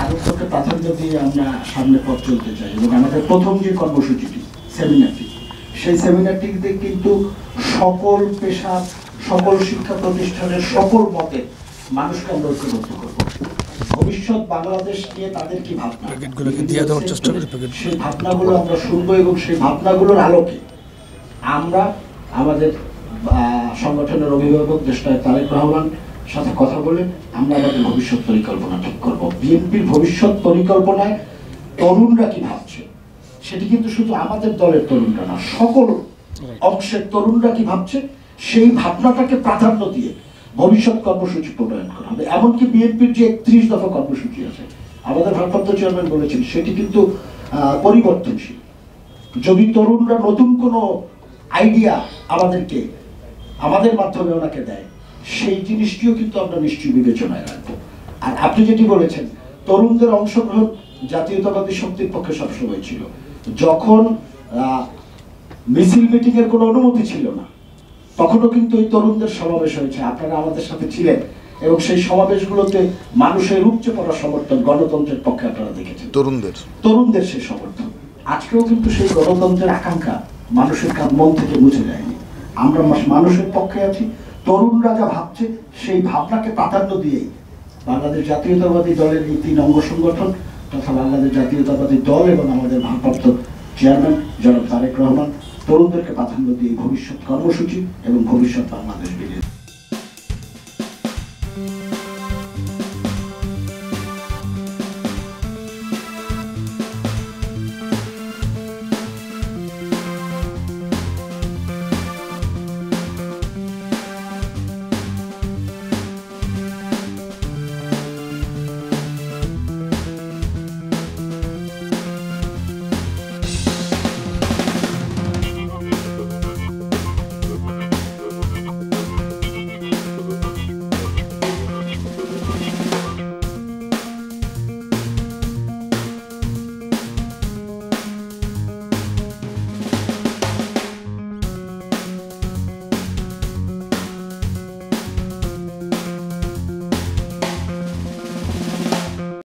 আরোগ্যকে প্রাধান্য দিয়ে আমরা সামনে পথ চলতে চাই এবং আমাদের প্রথম যে কর্মসূচিটি সেমিনারটি, সেই সেমিনারটিতে কিন্তু সকল পেশা, সকল শিক্ষা প্রতিষ্ঠানের সকল মতে মানুষকে আমরা ঐক্যবদ্ধ করবো। ভবিষ্যৎ বাংলাদেশ নিয়ে তাদের কি ভাবনা, সেই ভাবনাগুলো আমরা শুনবো এবং সেই ভাবনাগুলোর আলোকে আমরা আমাদের সংগঠনের অভিভাবক দেশনায়ক তারেক রহমান সাথে কথা বলে আমরা আমাদের ভবিষ্যৎ পরিকল্পনা ঠিক করব। বিএনপির ভবিষ্যৎ পরিকল্পনায় তরুণরা কি ভাবছে সেটি কিন্তু শুধু আমাদের দলের তরুণরা না, সকল অংশের তরুণরা কি ভাবছে সেই ভাবনাটাকে প্রাধান্য দিয়ে ভবিষ্যৎ কর্মসূচি প্রণয়ন করা হবে। এমনকি বিএনপির যে 31 দফা কর্মসূচি আছে, আমাদের ভারপ্রাপ্ত চেয়ারম্যান বলেছেন সেটি কিন্তু পরিবর্তনশীল। যদি তরুণরা নতুন কোনো আইডিয়া আমাদেরকে আমাদের মাধ্যমে ওনাকে দেয়, সেই জিনিসটিও কিন্তু আমরা নিশ্চয়ই বিবেচনায় রাখবো। আর আপনি যেটি বলেছেন, তরুণদের অংশগ্রহণ জাতীয়তাবাদী শক্তির পক্ষে সবসময় ছিল। যখন মিছিল মিটিং এর কোনো অনুমতি ছিল না, তখনও কিন্তু ওই তরুণদের সমাবেশ হয়েছে, আপনারা আমাদের সাথে ছিলেন এবং সেই সমাবেশগুলোতে মানুষের উপচে পড়া সমর্থন গণতন্ত্রের পক্ষে আপনারা দেখেছেন, তরুণদের সেই সমর্থন। আজকেও কিন্তু সেই গণতন্ত্রের আকাঙ্ক্ষা মানুষের মন থেকে মুছে যায়নি। আমরা মানুষের পক্ষে আছি। তরুণরা যা ভাবছে সেই ভাবনাকে প্রাধান্য দিয়েই বাংলাদেশ জাতীয়তাবাদী দলের এই 3 অঙ্গ সংগঠন তথা বাংলাদেশ জাতীয়তাবাদী দল এবং আমাদের ভারপ্রাপ্ত চেয়ারম্যান জনাব তারেক রহমান তরুণদেরকে প্রাধান্য দিয়ে ভবিষ্যৎ কর্মসূচি এবং ভবিষ্যৎ বাংলাদেশ বেরিয়ে